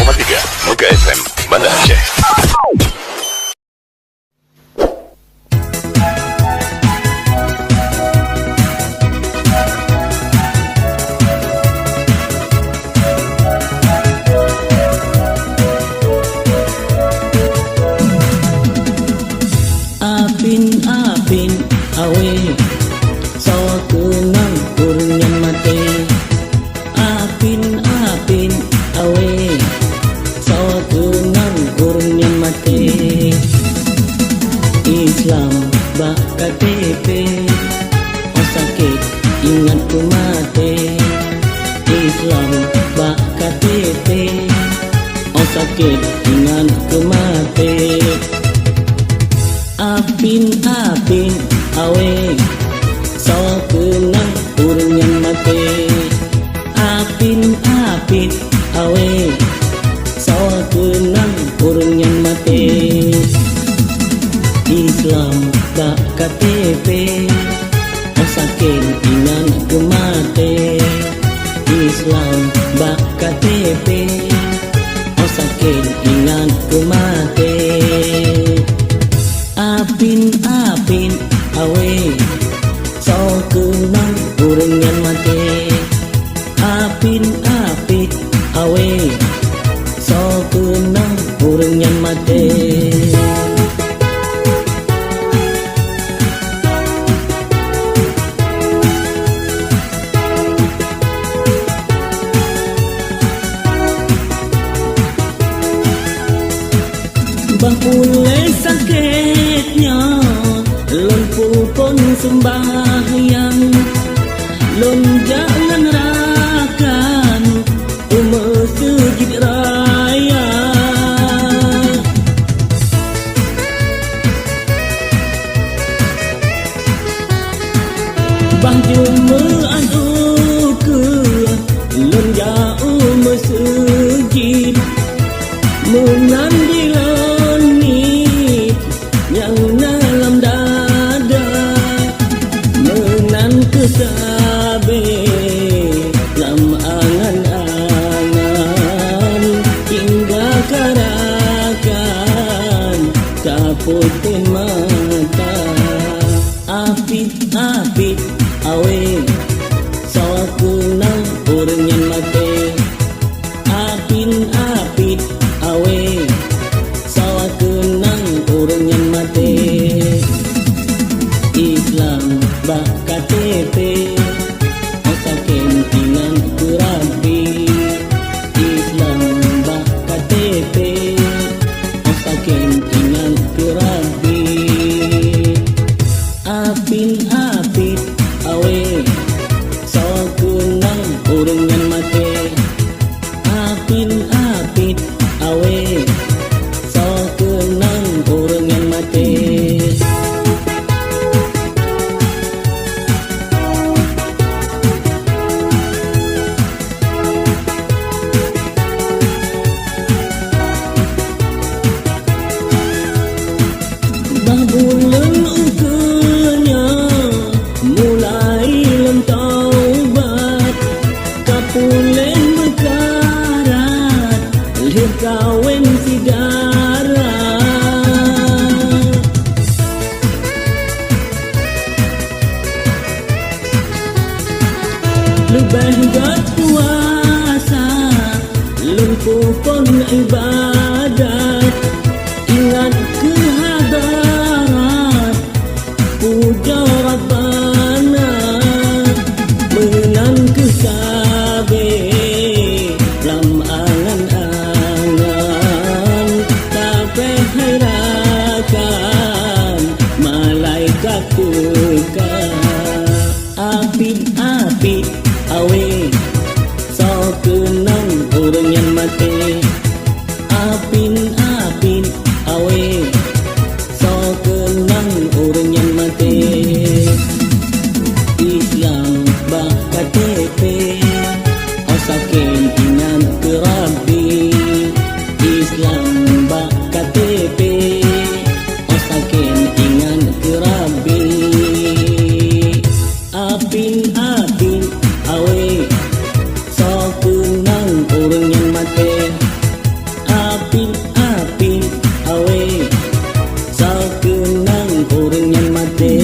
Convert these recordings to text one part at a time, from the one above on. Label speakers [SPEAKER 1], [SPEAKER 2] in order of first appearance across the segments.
[SPEAKER 1] 101,3 Muka FM Banda Aceh.
[SPEAKER 2] Apin awe sawa kenang kurnian mate. Apin awe sawa kenang kurnian mate. Islam bak KTP o sakit ingat ku mate. Islam bak KTP o sakit ingat ku mate. Apin awe sawa kenang kurnian mate. Apin awe sawa kenang kurnian mate. Islam bak KTP o sakit ingan ku mate. Islam bak KTP o sakit ingan ku mate. Apin awe sawa kenang kurnian mate. Apin awe sawa kenang kurnian mate. Bang pulai sakitnya lon pupon sembahyang, lon jangan rakan masjid raya. Bang cuma aduk ke lon jauh masjid menandi langit yang dalam dada, menan kesabe lam angan-angan hingga karakan kaputin mata. Apit awe sawa kenang kurnian mate. Apin awe sawa kenang kurnian mate. Islam bak KTP o saken ingan ku Rabbi. Islam bak KTP o saken ingan ku Rabbi. Apin awe sawa kenang kurnian mate. Apin awe sawa kenang kurnian mate. Bulan ukenya mulai lem taubat, kapulen mekarat lihat kawen si darat. Lebih gat puasa lumpupon ibadat, ingat kehadarat puja Rabbana. Menan kesabe lam angan-angan tapi herakan malaikat tuka. Apit awe sawa kenang kurnian mate. Apin awe sawa kenang kurnian mate. Islam bak KTP o saken ingan ku Rabbi. Islam bak KTP o saken ingan ku Rabbi. orang yang mati.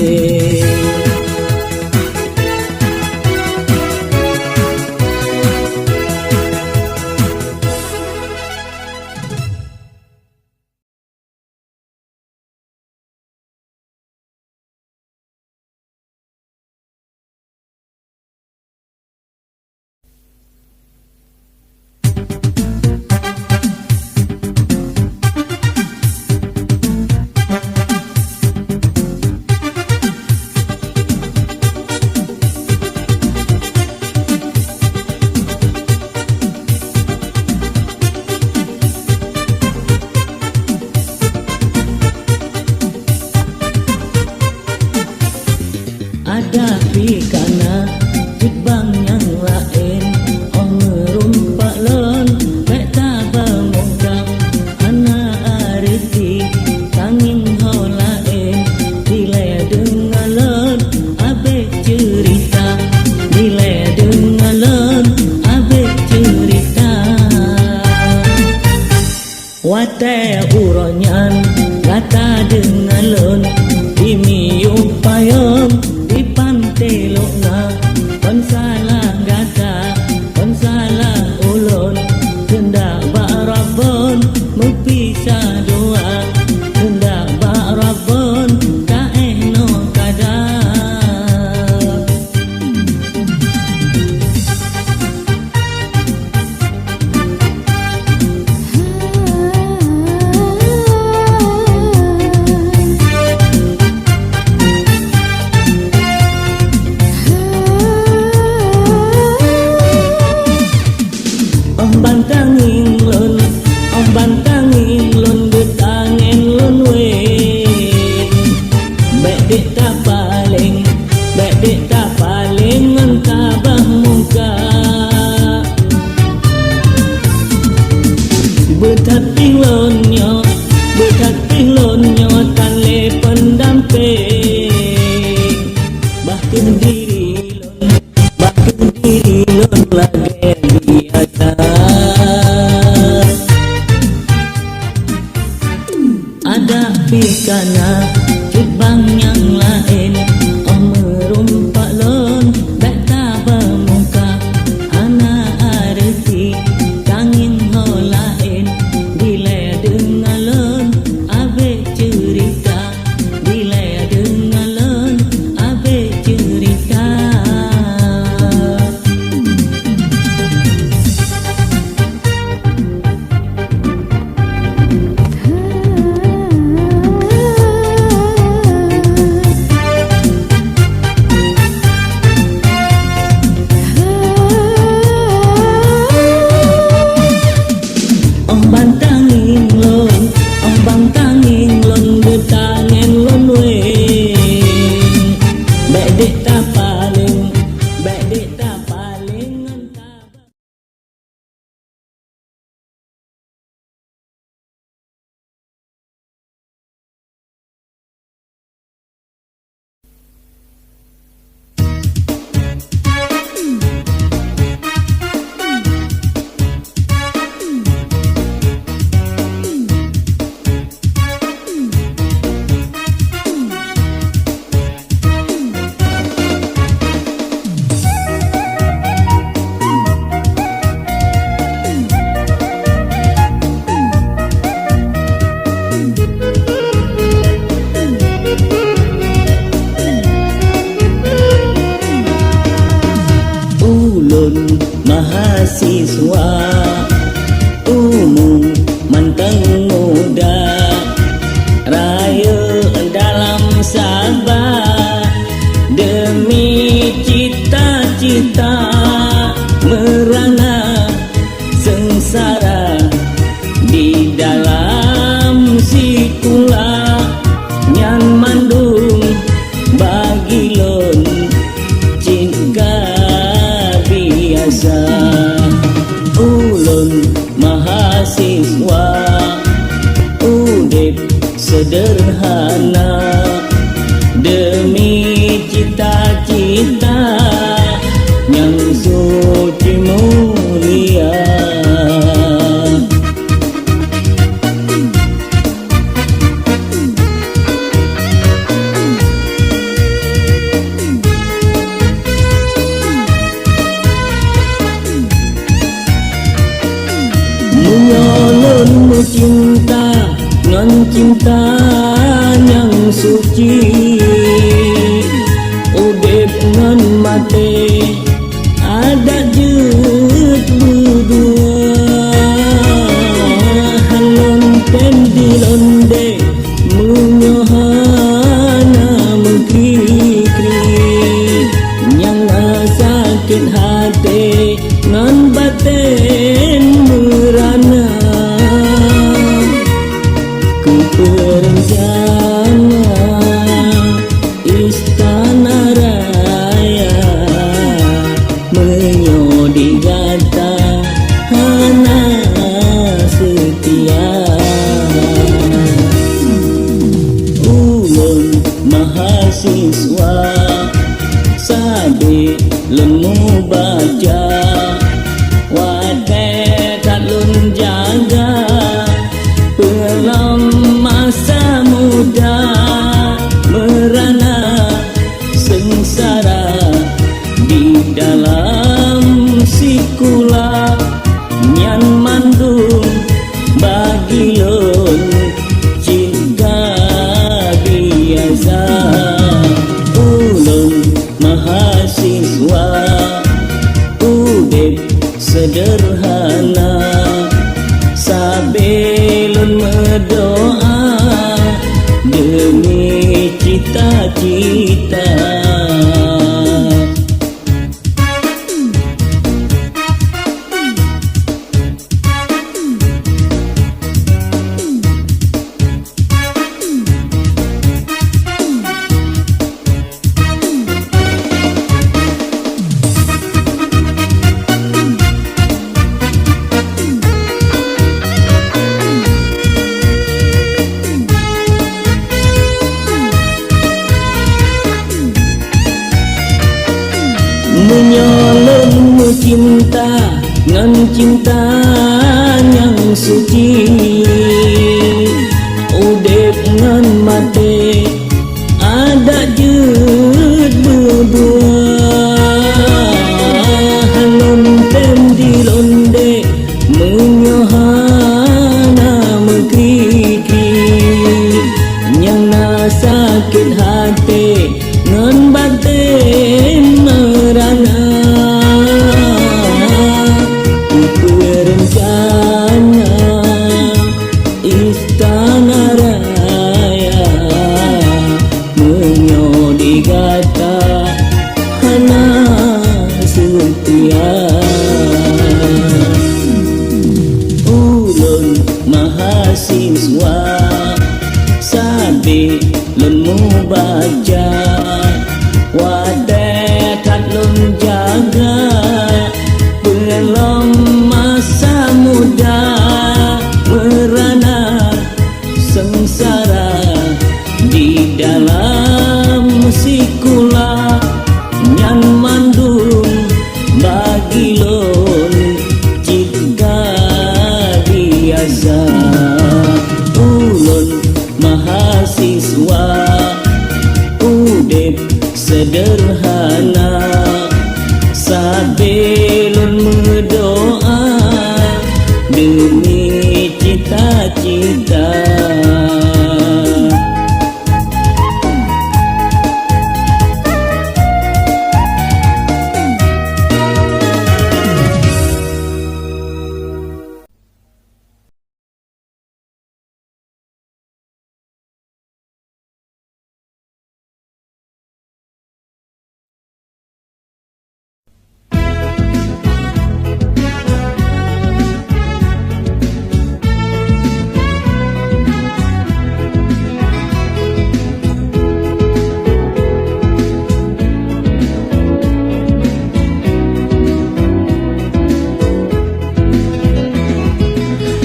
[SPEAKER 2] Hadapi karena jebang yang lain, oh merumpak lon baik tabah muka anak arti tanging ho lain. Bila dengar lon abe cerita, bila dengar lon abe cerita. Watai uronyan kata dengar lon dimiu payung telok na pensalah gata pensalah ulun hendak barabon mempisah doa hendak barabon tak no kada. Bantangin lon betangin lon wen baik dek tak paling ngantabah muka bethating lonyo tanle pendamping bahkan diri lon lagi biasa. Hadapi karena jebang yang lain, oh merumpak lon baik tabah muka anak arti tanging ho lain. Bila dengar lon abe cerita, bila dengar lon abe cerita. Bantangin lon betangin lon wen baik dek tak paling ngantabah. Mahasiswa umum manteng muda raya dalam sabar demi cita-cita merana sengsara di dalam sikula nyan mandung bagi lon cinta biasa. Ulun mahasiswa udip sederhana demi cita-cita yang cinta yang suci, udip ngan mate ada jet berdua. Halon tendi londe munyohana mengkri-kri, yang sakit hati ngan batin merana. Ku perencana istana raya, menyodi gata hana setia. Ulun mahasiswa sabe lemu baca, wadah talun jaga pelam masa muda, merana sengsara di dalam sikula, nyan mandung bagi lon jika biasa. Ulun mahasiswa udip sederhana, sabelun berdoa demi cita-cita. Menyolongmu cinta ngan cinta yang suci, udip ngan mate ada jet berdua. Halon tendi londe menyohana mengkri-kri, yang sakit hati ngan batin merana. Ku perencana istana raya, menyodi gata hana setia. Ulun mahasiswa sabe lemu baca, wadah taklun jaga belum masa muda, merana sengsara di dalam sikula, nyan mandung bagi lon jika biasa. Ulun mahasiswa udip sederhana, sabelun berdoa demi cita-cita.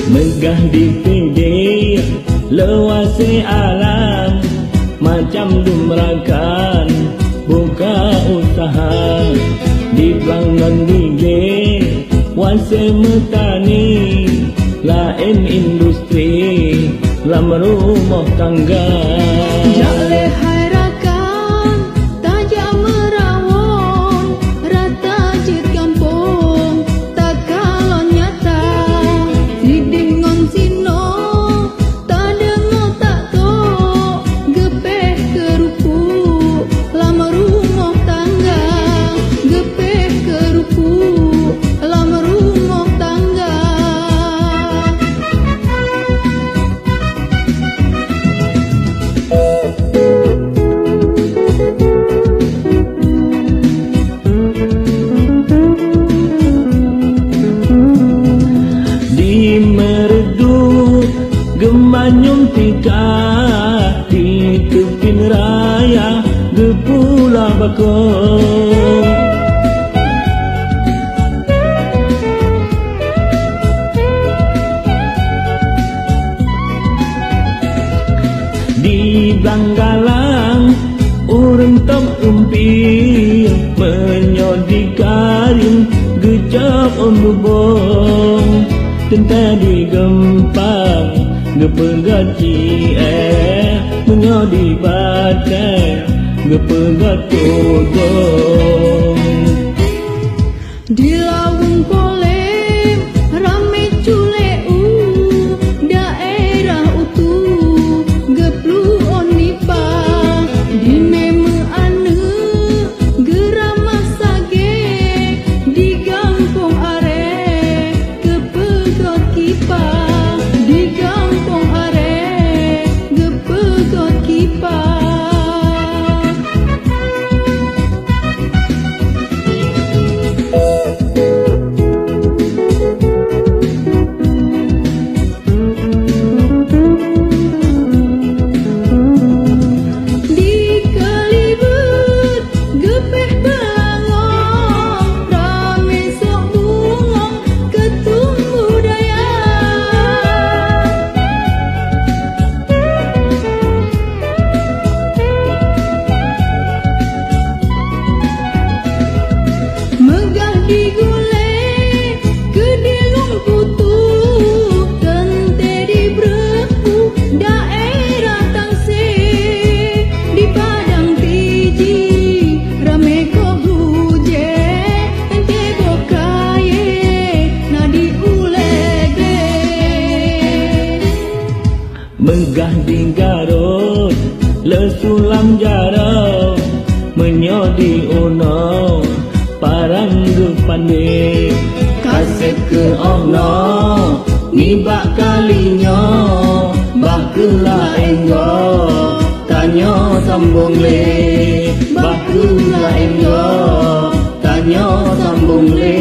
[SPEAKER 2] Megah di pinggir luase alam, macam dumrakan buka usaha di pelanggan gigi wase metani, lain industri lam rumah tangga.
[SPEAKER 3] Jale hairakan tajam merawon, rata jit kampung tak kalon nyata, didingon sino tak dengo
[SPEAKER 2] saya Gepula bakong di Banggalang urang tom umpi menyodi karim gecap lubong tenta di gempang gepegaci menyodi batai gepegat tudong
[SPEAKER 3] Di Lawung Polem rame culeu daerah utuh geplu onipa di meme ane geramah sage di Gampong Are gepegot kipa di Gampong Are gepegot kipa
[SPEAKER 2] Megah di Garut lesulam jarau menyodi uno parang gepande kasih ke ono nibak kalinya bakula enggo tanyo sambung le bakula enggo tanyo sambung le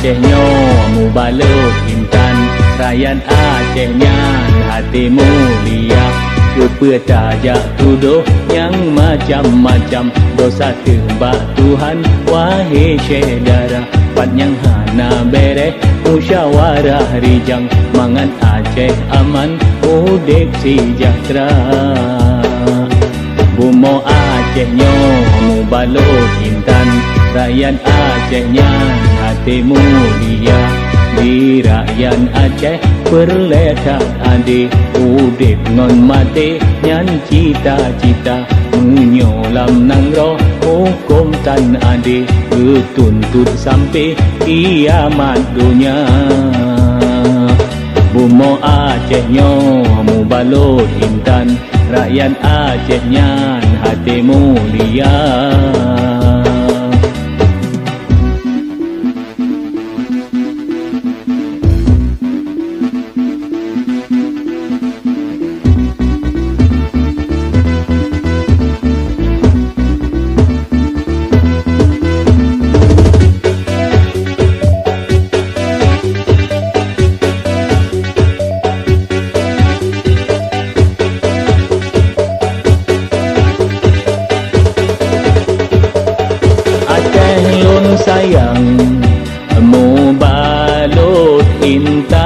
[SPEAKER 2] Acehnya mu balut intan rakyat Acehnya hati mulia kepetajak tuduh yang macam-macam dosa tembak Tuhan wahai saudara pat yang hana bereh musyawarah rijang mangan Aceh aman udek sejahtera Bumo Acehnya mu balut intan rakyat Acehnya hati mulia di rakyat Aceh perletak ade udip non mati nyan cita-cita menyolam nang roh hukum tan ade ketuntut sampai kiamat dunia Bumo Acehnya mu balut intan rakyat Acehnya hati mulia sayang mu balut intan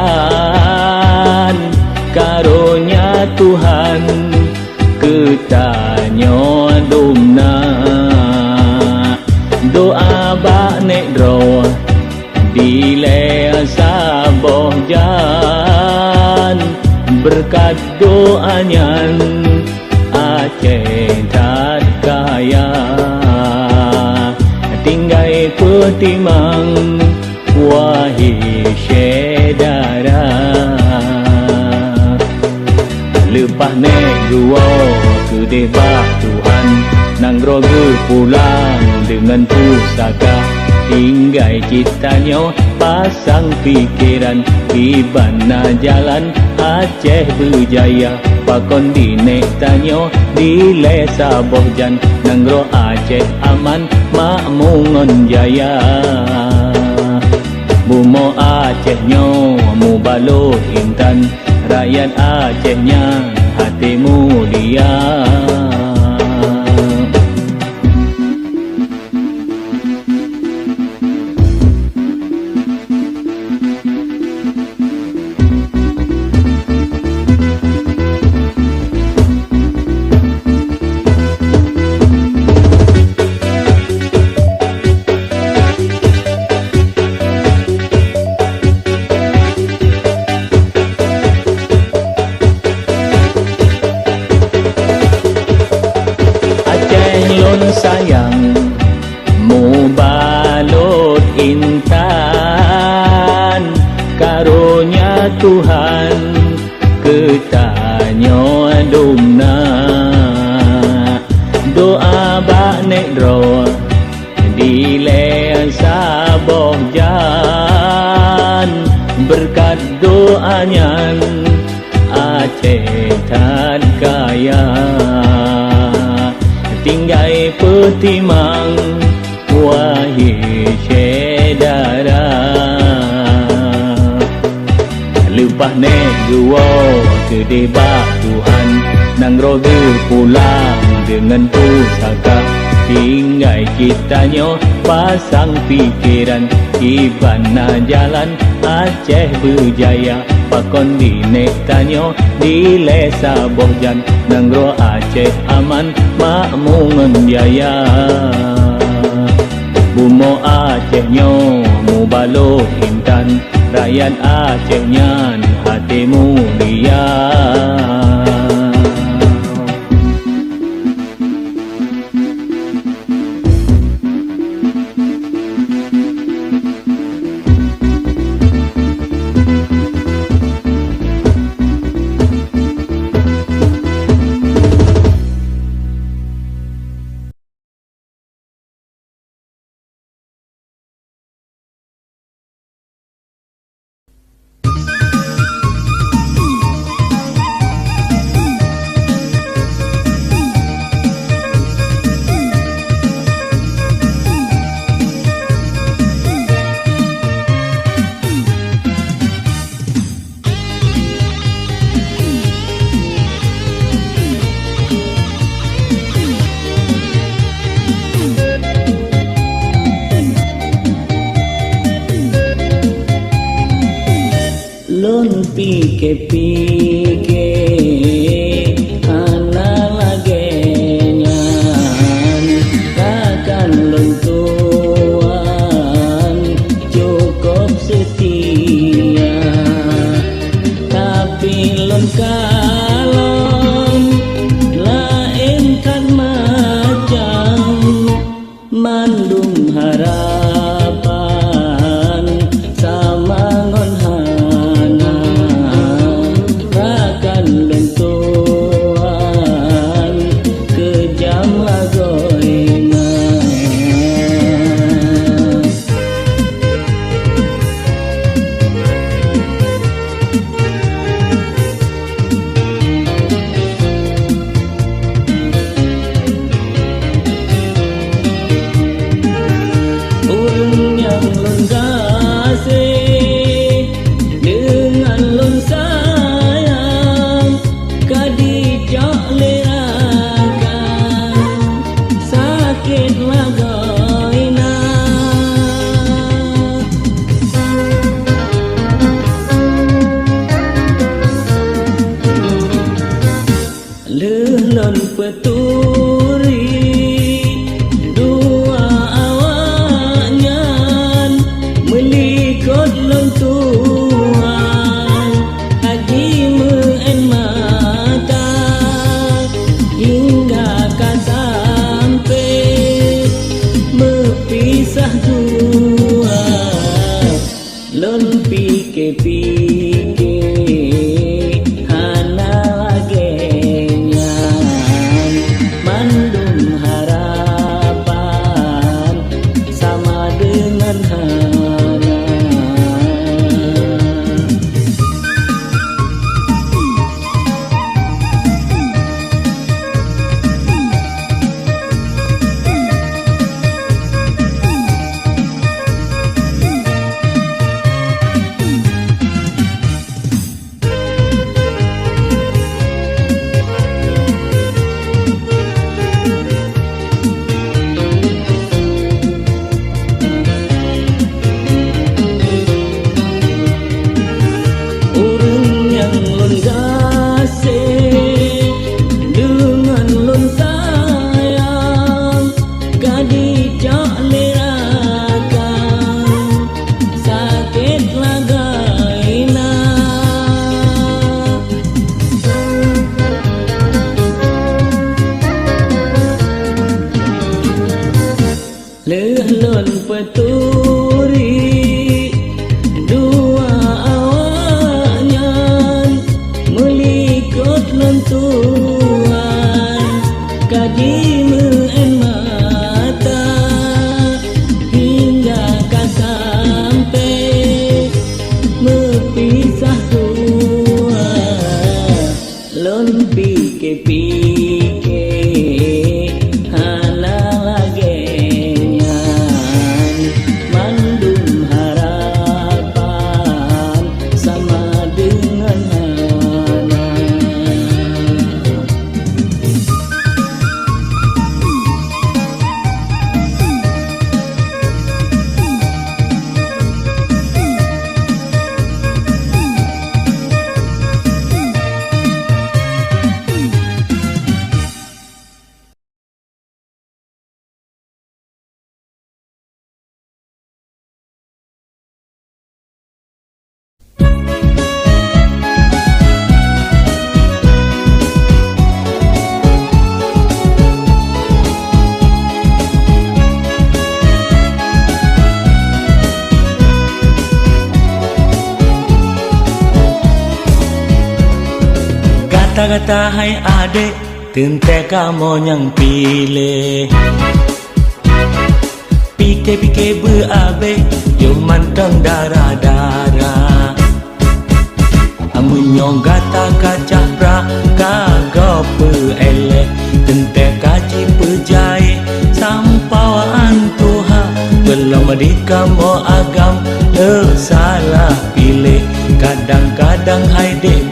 [SPEAKER 2] karunia Tuhan ketanyo dumna doa bak nek dro dile saboh jan berkat doanya Aceh tak kaya tinggai petimang wahai syedara. Lepas negua ke debah Tuhan, nang roge pulang dengan pusaka, tinggai kitanya pasang pikiran di bana jalan Aceh berjaya. Pakon di nek tanyo di lesa bohjan, nang ro Aceh aman makmungon jaya. Bumo Acehnya mu balut intan, rakyat Acehnya hati mulia. Sayang mu balut intan, karunia Tuhan ketanyo dumna. Doa bak nek dro di lesa bohjan, berkat doanya Aceh tan kaya. Tinggai petimang wahai syedara. Lepas negua ke debah Tuhan, nang roge pulang dengan pusaka, tinggai kitanya pasang pikiran di bana jalan Aceh berjaya. Pakon di nek tanyo di lesa bohjan, nang ro Aceh aman makmungon jaya. Bumo Acehnya mu balut intan, rakyat Acehnya hati mulia. Lon pike-pike ana lagenyan, takkan lon tuan cukup setia. Tapi lon kalon lain kan macam mandum harapan sama ngon lelon peturi dua awaknya melikut lon tuan haji meen mata hingga kan sampai mepis pisah dua lon pike-pike hana lagenyan mandum harapan sama dengan hana. Lelon peturi dua awaknya melikut lentuan kaki meen mata hingga kan sampai mepisah dua lon pike-pike Kata-kata hai adik tente kamu yang pilih Pike-pike berabe yo mantang darah-darah Amunyo gata kaca prakagau peelek tente kaji pejai sampawaan Tuhan belum di kamu agam le salah pilih kadang-kadang hai dek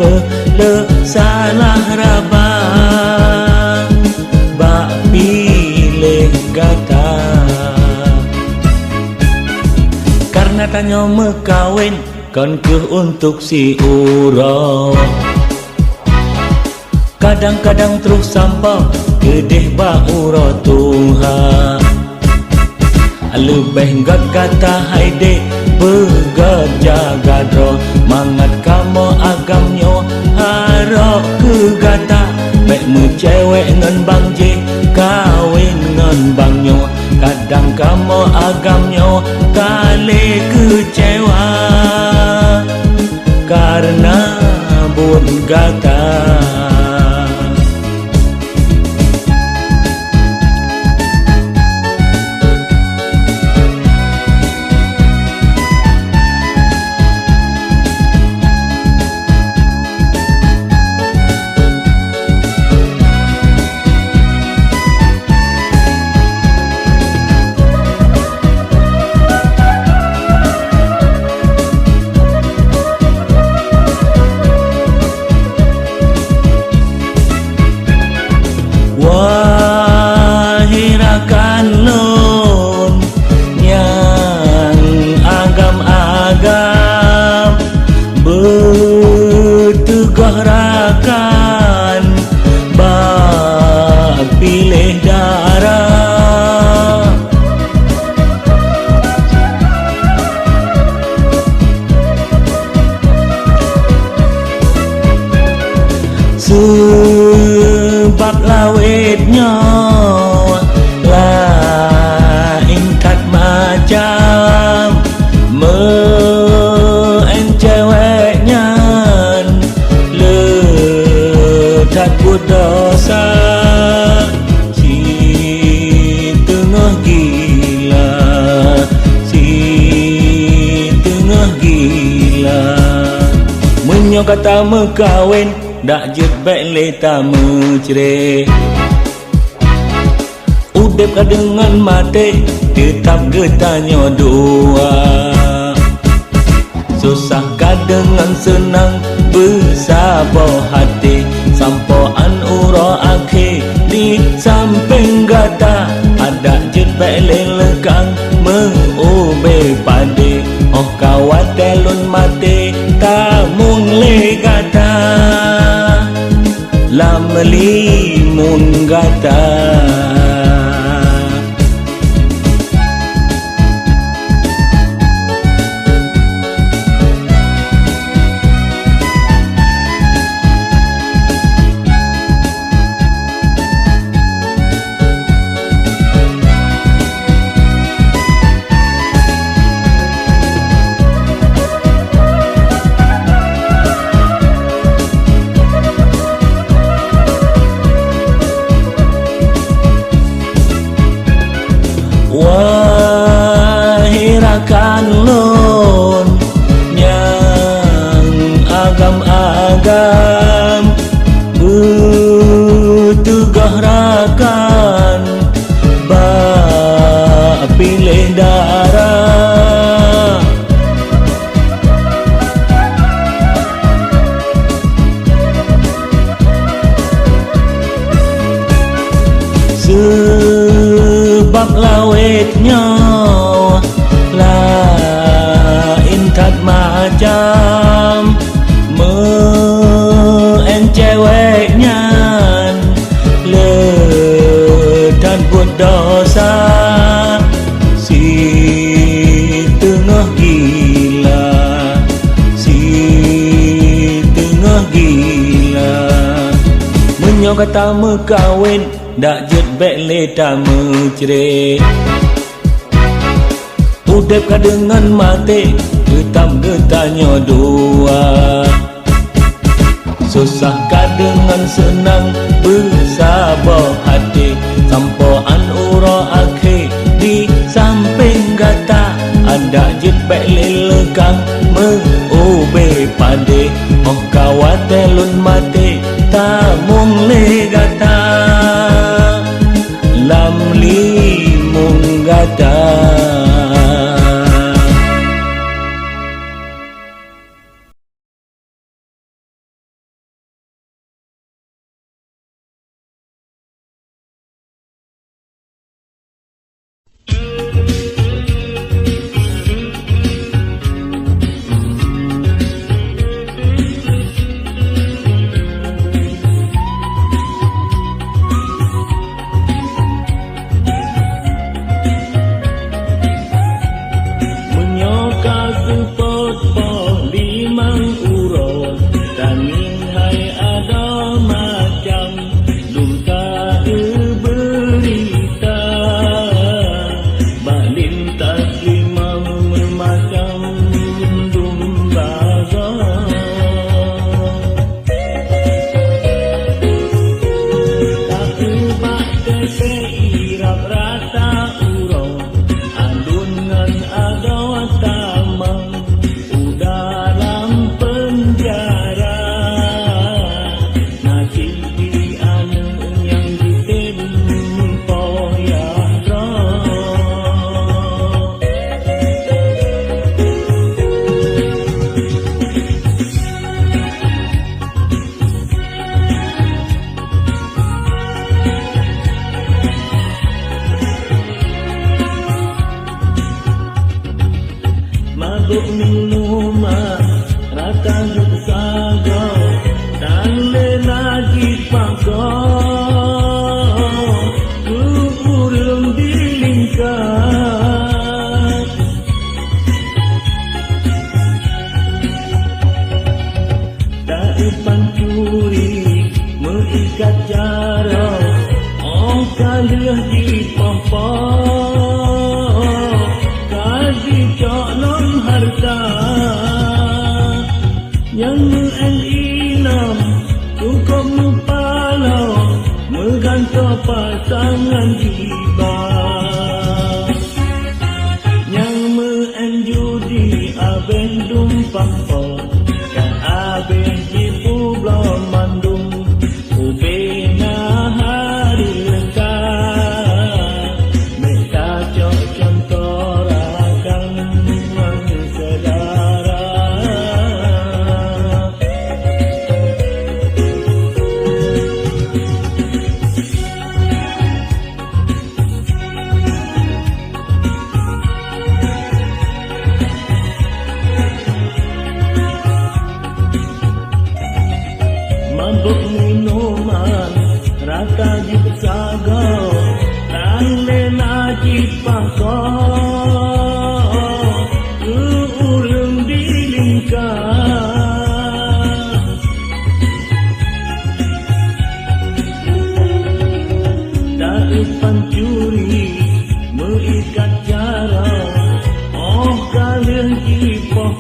[SPEAKER 2] le salah rabang bak pilih gata karena tanya mekawin kan ke untuk si urang kadang-kadang terus sampah kedeh bak urang Tuhan lebih gak kata hai dek begajaga dro mangat kamu agamnya harap ke gata baik mencewek ngan bang J kawin ngan bang nyo kadang kamu agamnya kali kecewa karena bun gata wahirakan lon yang agam-agam bertegah rakan bak pilih darah sebab lawetnya lain kat mati Menyo kata mekawin dak jet bek leta mecere. Udep ka dengan mati tetap getanyo doa. Susah ka dengan senang bersabar hati. Sampoan uro akhi di samping gata. Ada jet bek lelekang mengube pade. Oh kawat telun mati tamung le gata. Lameli mun gata. Wahai rakan lon yang agam-agam bertugah rakan bak pilih darah. Sebab lawetnya lain tak macam ceweknya letan buat dosa si tengah gila, si tengah gila. Menyo kata mekawin dak jet bek leta mecere. Udep ka dengan mati tetap getanyo doa. Susah ka dengan senang bersabar hati. Sampoan uro akhi di samping gata. Ada jet bek lelekang mengube pade. Oh kawat telun mati tamung le gata. Lamli mung gata.
[SPEAKER 4] Pasangan tiba yang menjudi aben dumpang po kan aben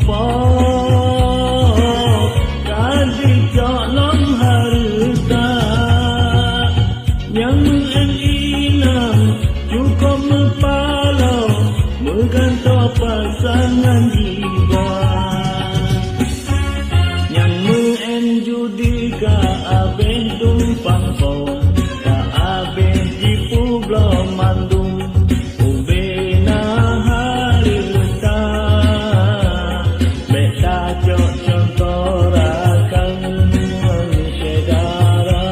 [SPEAKER 2] pop Kadi cok long harta Yang menginam cukup mepalau Mengantar pasangan jiwa Yang menjudi ka abeng tumpang po Ka abeng jipu belum mandung Ubena harta Beta cok contorakan sedara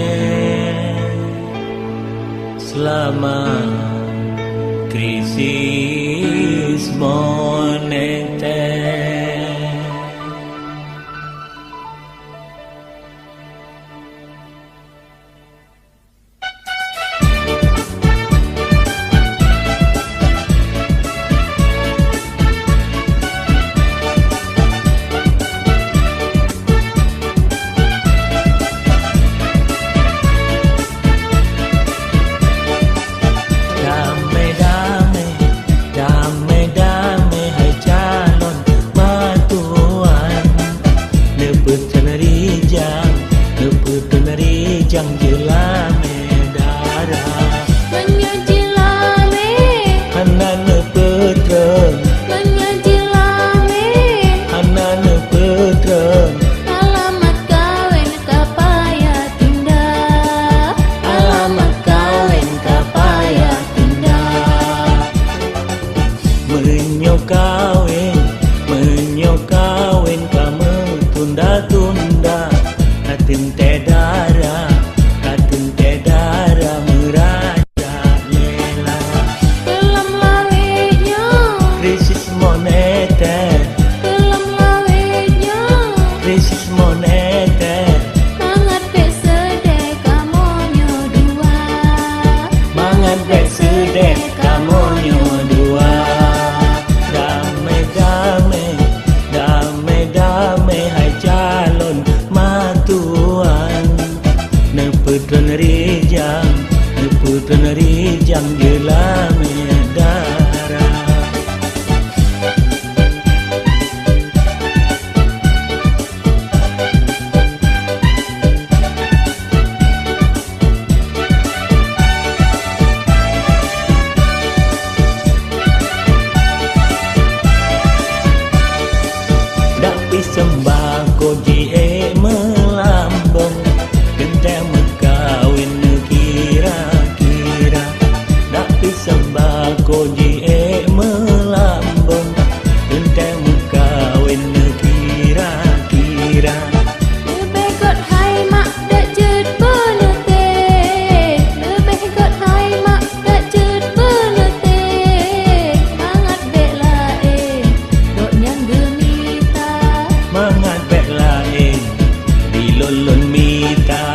[SPEAKER 2] Damai-damai selama krisis moneter Jang jelame darah
[SPEAKER 3] Menyajilame
[SPEAKER 2] Hanane petreng
[SPEAKER 3] Menyajilame
[SPEAKER 2] Hanane petreng
[SPEAKER 3] Alamat kawin kapaya tindak Alamat kawin kapaya tindak
[SPEAKER 2] Menyok kawin kamu tunda-tunda Katin te darah meraja lela
[SPEAKER 3] Dalam lawetnya
[SPEAKER 2] Krisis moneter
[SPEAKER 3] Dalam lawetnya
[SPEAKER 2] Krisis moneter
[SPEAKER 3] Mangat bek sedek kamonyo dua
[SPEAKER 2] Mangat bek sedek kamonyo dua Damai-damai hai calon matuan Neputun rijang jelame darah Dapi sembako jie melambung Genteng mekawin kira-kira Dapi sembako jie melambung Genteng mekawin kira-kira
[SPEAKER 3] Lebih kot hai mak dak jet penete Lebih kot hai mak dak jet penete Mangat bek lain dok nyang gemita
[SPEAKER 2] Mangat bek lain di lulun mita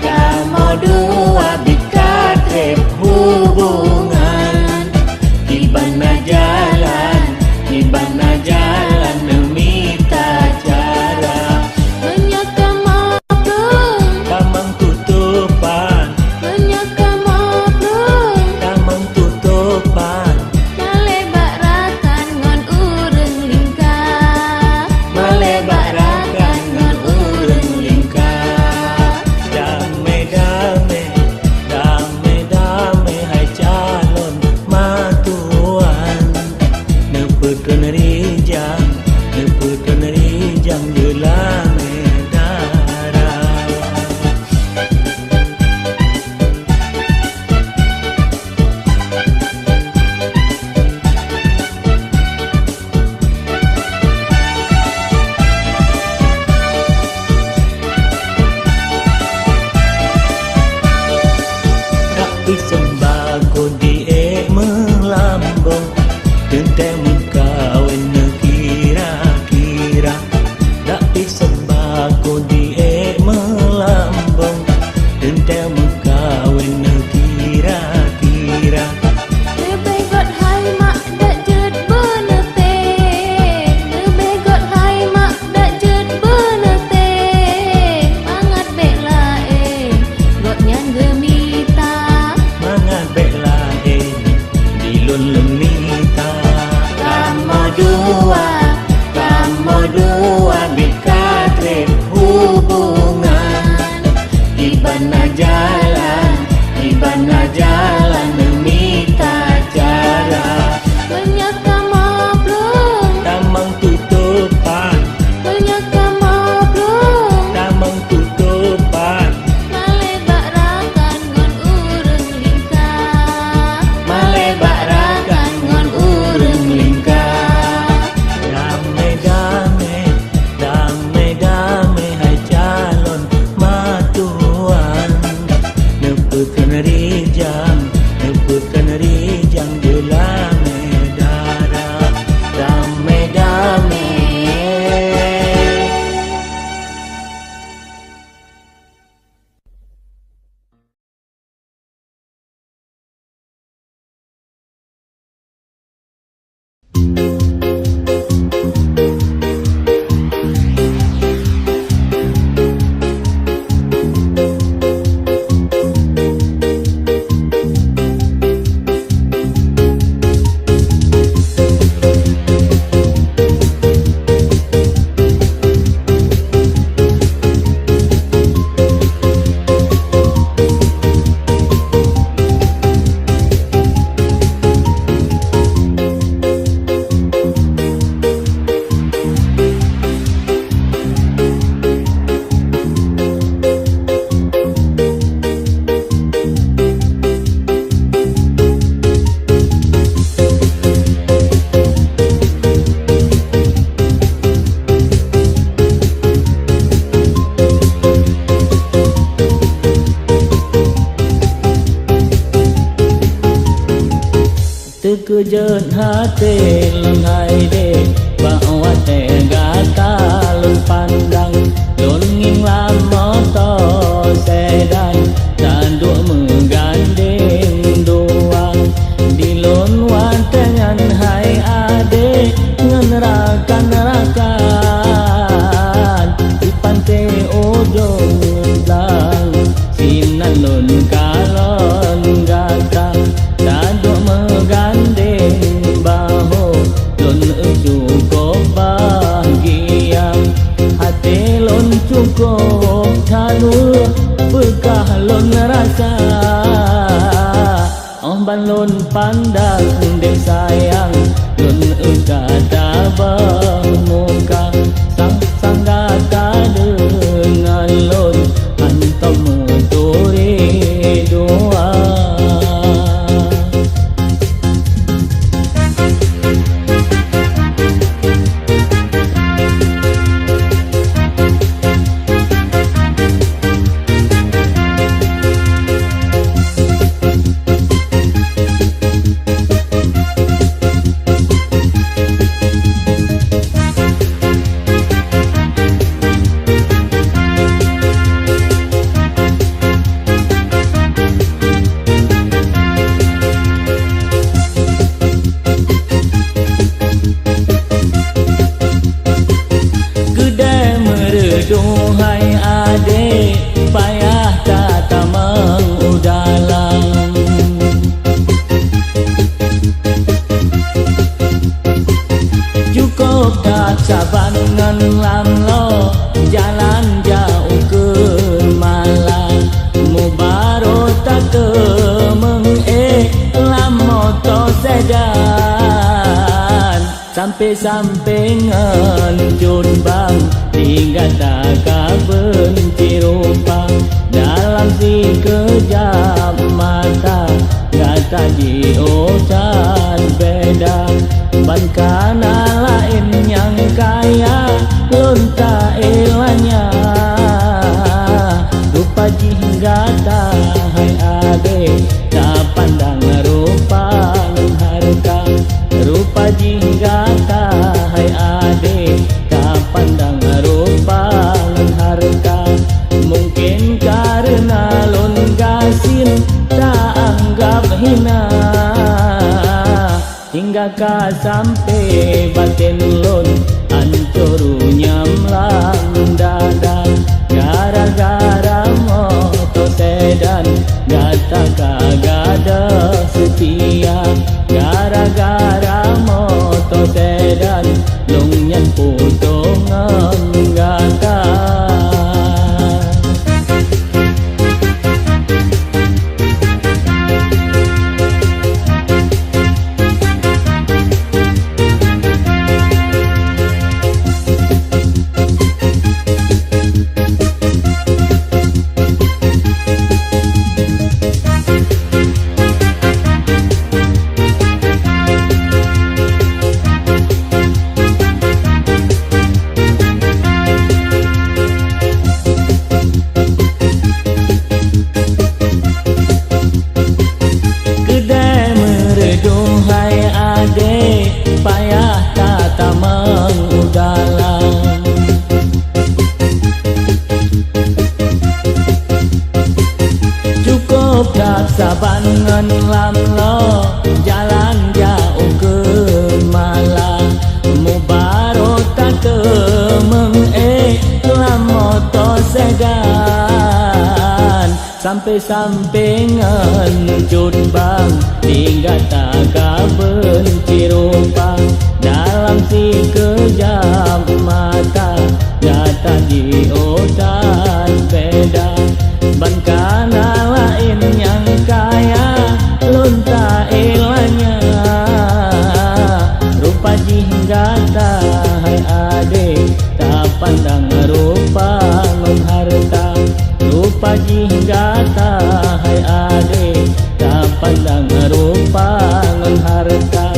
[SPEAKER 2] Kamu dua bikatrep hubungan Ibana jalan nemita cara
[SPEAKER 3] Menyakam mabrung
[SPEAKER 2] Tamang tutupan
[SPEAKER 3] Menyakam mabrung
[SPEAKER 2] Tamang tutupan
[SPEAKER 3] Malebak rakan ngon ureng lingkar
[SPEAKER 2] Malebak rakan ngon ureng lingkar Damai-damai hai calon matuan Neputun rijang dua, kamu dua bikatret hubungan. Ibana jalan demi tak cara.
[SPEAKER 3] Banyak kamablung,
[SPEAKER 2] Tamang tutupan,
[SPEAKER 3] banyak kamablung.
[SPEAKER 2] tamang tutupan.
[SPEAKER 3] Malebak rakan ngon urang lingkar.
[SPEAKER 2] Malebak rakan ngon urang lingkar. Damai hai calon matuan. Neputkan rijang jelang medara. Damai. Terkejut hati lengai dek, bawa tega talun pandang. Lon nging lama to sedan, tanduk menggandeng doang. Di lon watengan hai ade, ngenerakan di pantai ujung belang. Sinan lon kalon gatang, tanduk menggandeng bahu. Lon cukup bahagia, hati lon cukup tanu, bekah lon rasa. Omban lon pandang dek sayang, lon kata bermuka. Sang kata dengan lon, antam menturi doa. Duhai adik, payah kata mengudalang. Cukup tak saban ngan lamlo, jalan jauh ke malang. Mubaro tak ke lamo to sedan. Sampai nganjun bang, hingga tak benci rupa. Dalam si kejap mata, kata jiusan beda. Ban kana lain yang kaya, lonta elanya. Rupa jinggata hai ade, tak pandang rupa harga. Rupa jinggata hai ade, tak pandang rupa harga. Mungkin karena lon gasin, tak anggap hina. Hingga ka sampai batin lon, hancur nyamlang dada. Gara-gara motor sedan, gata kagada setia. Gara-gara motor sedan, payah tata mengudalang. Cukup dak saban ngen lam lo jalan jauh ke Malang. Mubaro tante meng lam motor sedan sampai ngencut bang hingga tak benci rupa dalam si kejam mata nyata di otak beda ban kana lain yang kaya lunta ilanya rupa jinggata hai ade tak pandang rupa ngon harta rupa jinggata hai ade tak pandang rupa ngon harta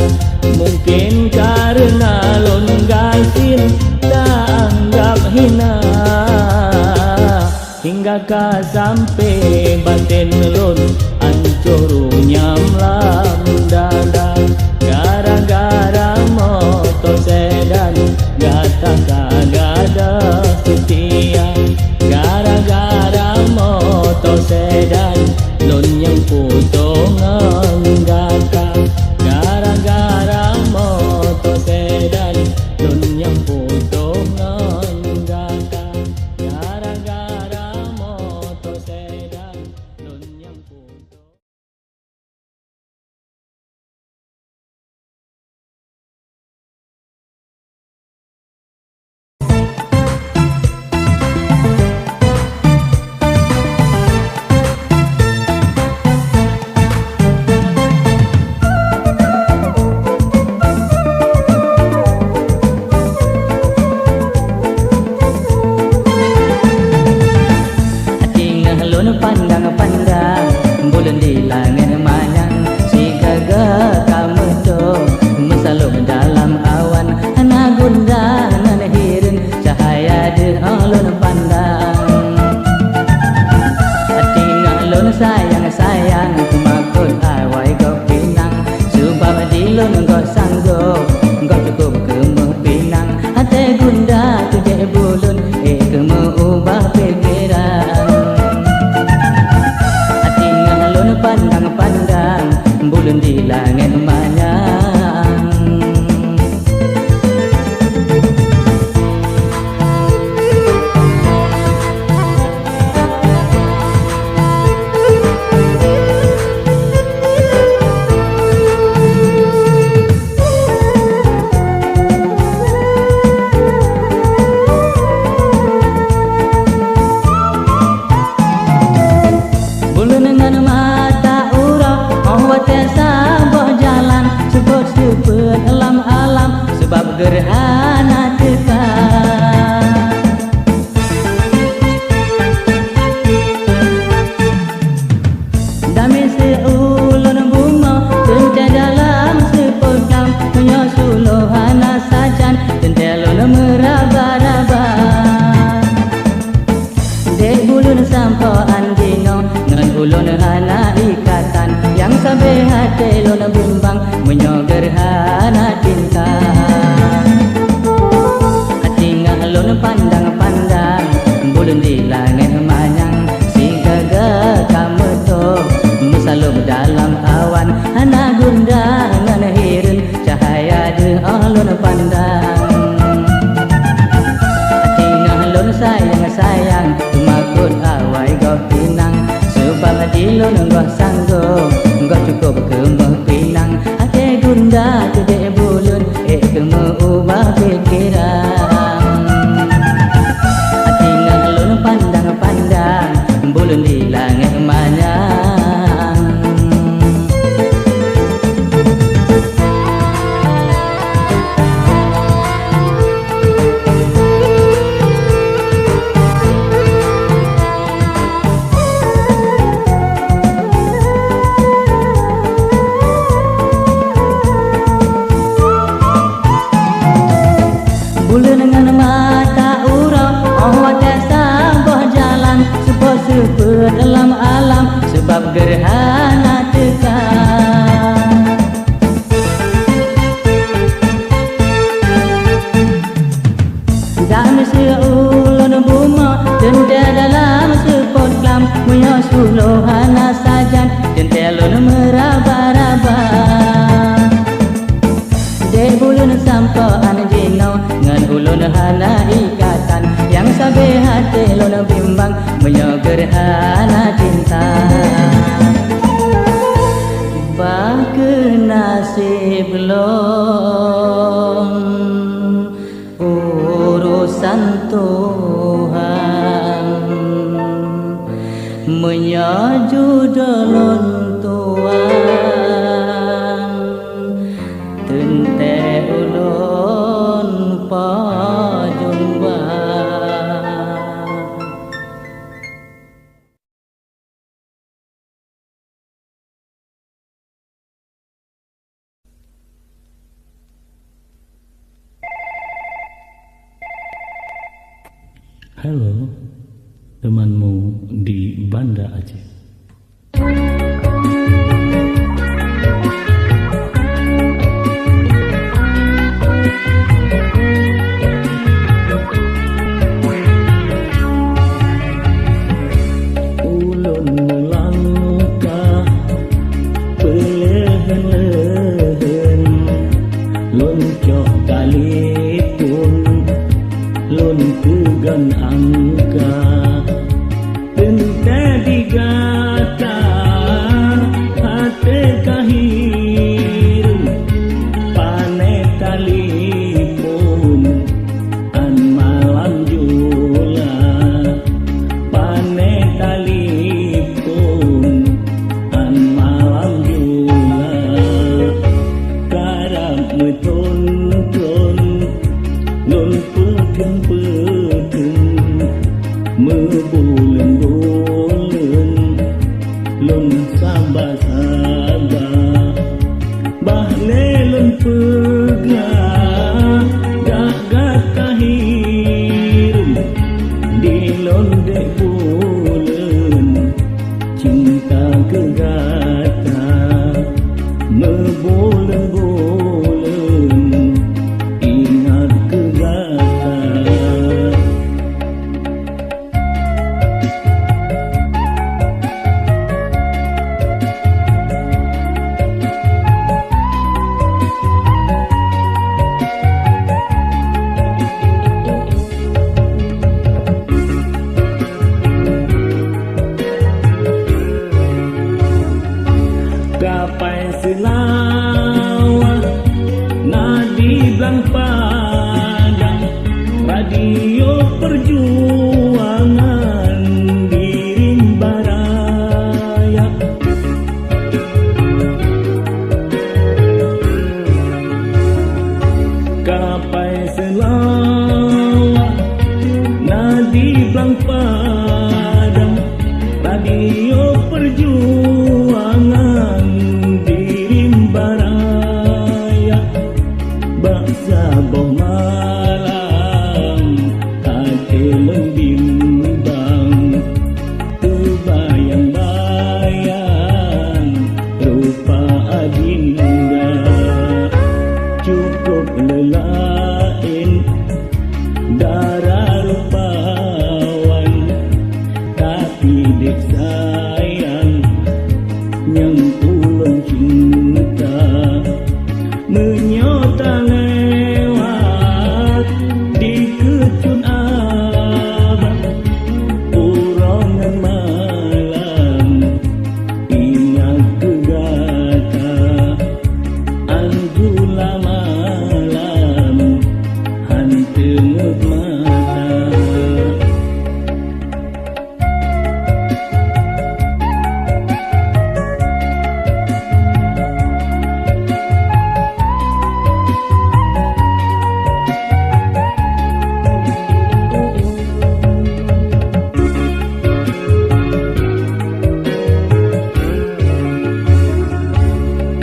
[SPEAKER 2] mungkin karena lon gasin tak anggap hina hingga ka sampai batin lon hancur nyamlam dada gara-gara motor sedan gata kagada setia gara-gara motor sedan lon yang putongan gata gara-gara motor sedan lon yang putongan gata gara-gara motor sedan lon yang putongan. Pandang-pandang bulan di langit manyang si gagah kamu tu mesalub dalam awan anak gundang nan hirin cahaya di alun pandang hati ngalun sayang-sayang kumakut awai kau pinang sebab di lun kau sanggup kau cukup kemu pinang hati gunda tujek bulun kemu ubah pikiran pandang-pandang bulan di langit manyang bulan dengan mata urap sabah jalan sebut-sebut alam-alam sebab gerhana tekan dami seulun bunga tentu dalam sepedang menyosuluhana sajan tentelun meraba-raba dek bulun sampoan dino ngan ulun hana ikatan yang sampai hati lona bimbang menyoger hana cinta hati ngalun pandang-pandang bulan di langit manyang si gagah kamu tu mesalub dalam awan hana gunda ngan hirin cahaya di alun pandang hati ngalun sayang-sayang makut awai kau pinang sebab di lun kau sanggup kau cukup kemu pinang hati gunda tudek bulun kemu ubah pikiran hati ngalun pandang-pandang bulun di langit manyang bulan dengan mata urap awak sabah jalan sebut-sebut dalam alam sebab gerhana tekan
[SPEAKER 4] hana ikatan yang sabe hati lo bimbang menyogerhana cinta. Bake nasib belum urusan Tuhan menyaju dalam Tuhan tente ulun pajumba.
[SPEAKER 2] Halo, temanmu di Banda Aceh. Ulun melangkah pelehen-lehen, loncok kalipun lun kugan angka tente digata hati kahir pane talipun an malam jula pane talipun an malam jula karang metun-tun lun peken-peken mebulen-bulen lun sabah-sabah bahle lun pegah gagak kahir di lun dek bulen cinta kegata mebulen-bulen ingat kegata. Gapai selawah nadi blang padang radio perjuangan di rimba raya. Gapai selawah nadi blang padang radio perjuangan di rimba raya. Baksa boh malam hati membimbang terbayang-bayang rupa adinda cukup lelain darah rupawan tapi dek sayang yang ulun cinta menyota lewat di kecun abang urongan malam ingat kegata anjula malam hantenguk mata.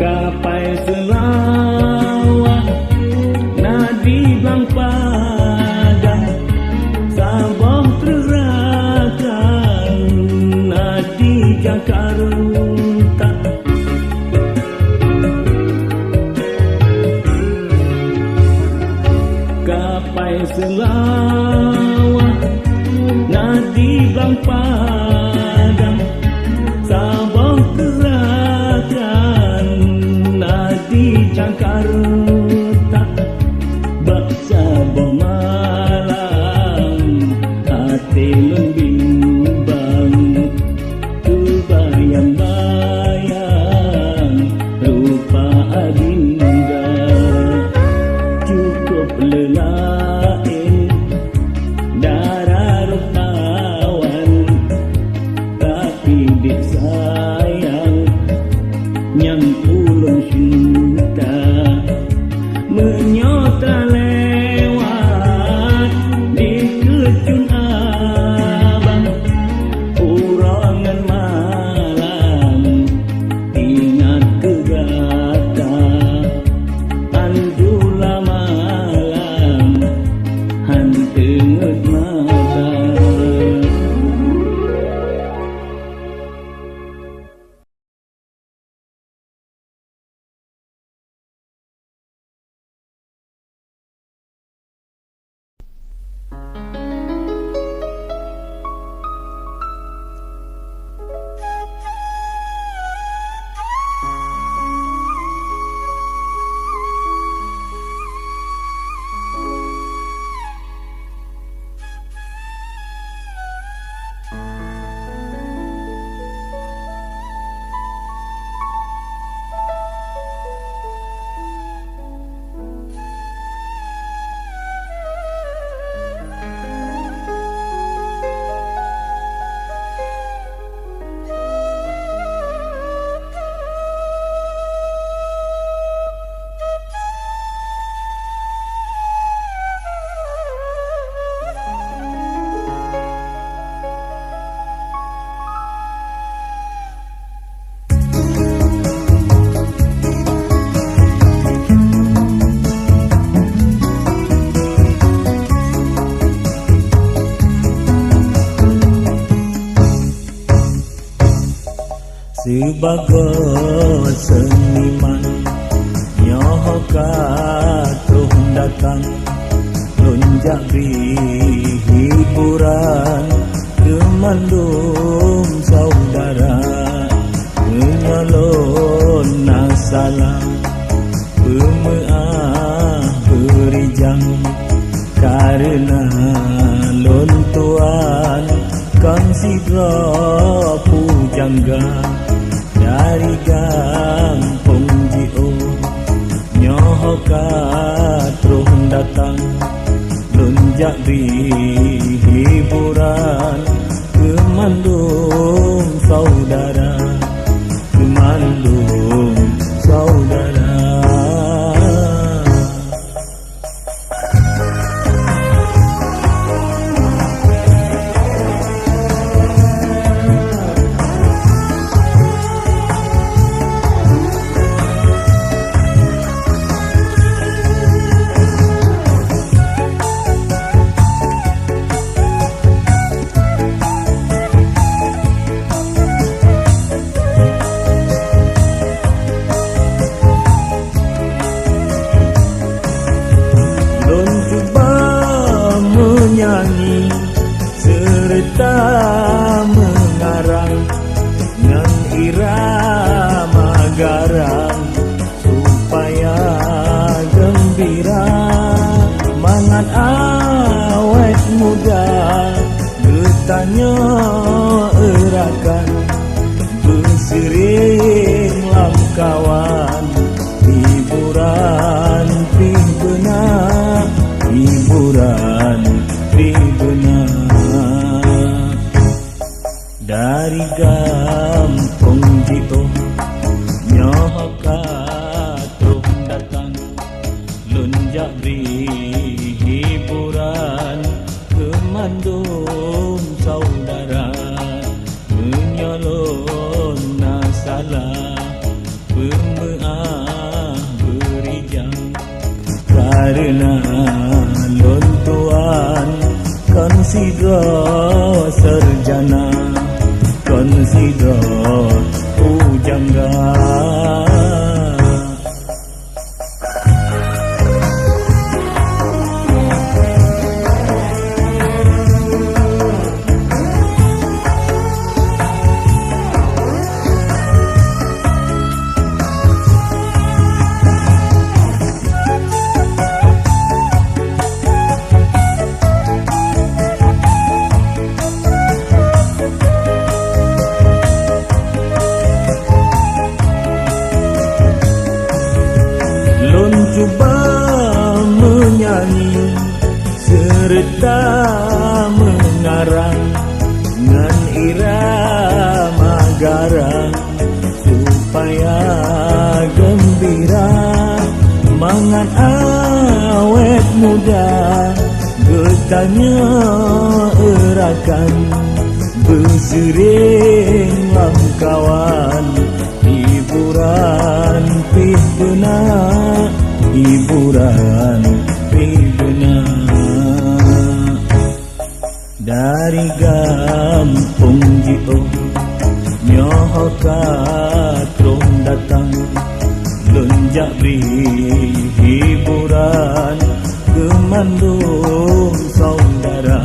[SPEAKER 2] Gapai selawah nadi blang padang sabah terrakan nadi Jakarta. Gapai selawah nadi blang padang sabah terrakan nadi Jakarta. Baksa boh menyota lewat di kecun abang urangan malam ingat kegata anjula malam hantenget mata. Sebagai seniman nyoho katuh datang lonjak di hiburan kemandung saudara menyalon nasalam pemeah berijang karena lontuan kan sidra pujangga dari kampung Jio nyoho katruh datang lonjak di hiburan kemandung saudara kemandung saudara. Menyanyi serta mengarang dengan irama garang supaya gembira mangan awet muda getahnya erakan bersiring lam kawan hiburan pih benar hiburan benar dari kampung Jito nyoho katuh datang lonjak di hiburan kemandung saudara menyalon nasalah pemeah berijang karena lontuan konsidra sarjana konsidra pujangga. muda bertanya erakan bersering kawan hiburan pidana hiburan pidana dari kampung Jio nyoho katrong datang lonjak beri hiburan kemandung saudara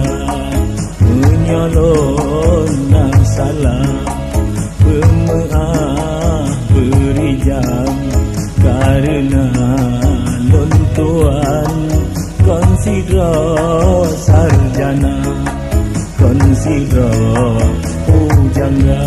[SPEAKER 2] menyolong nang salah pemeah beri jam karena lontuan konsidro sarjana konsidro pujangga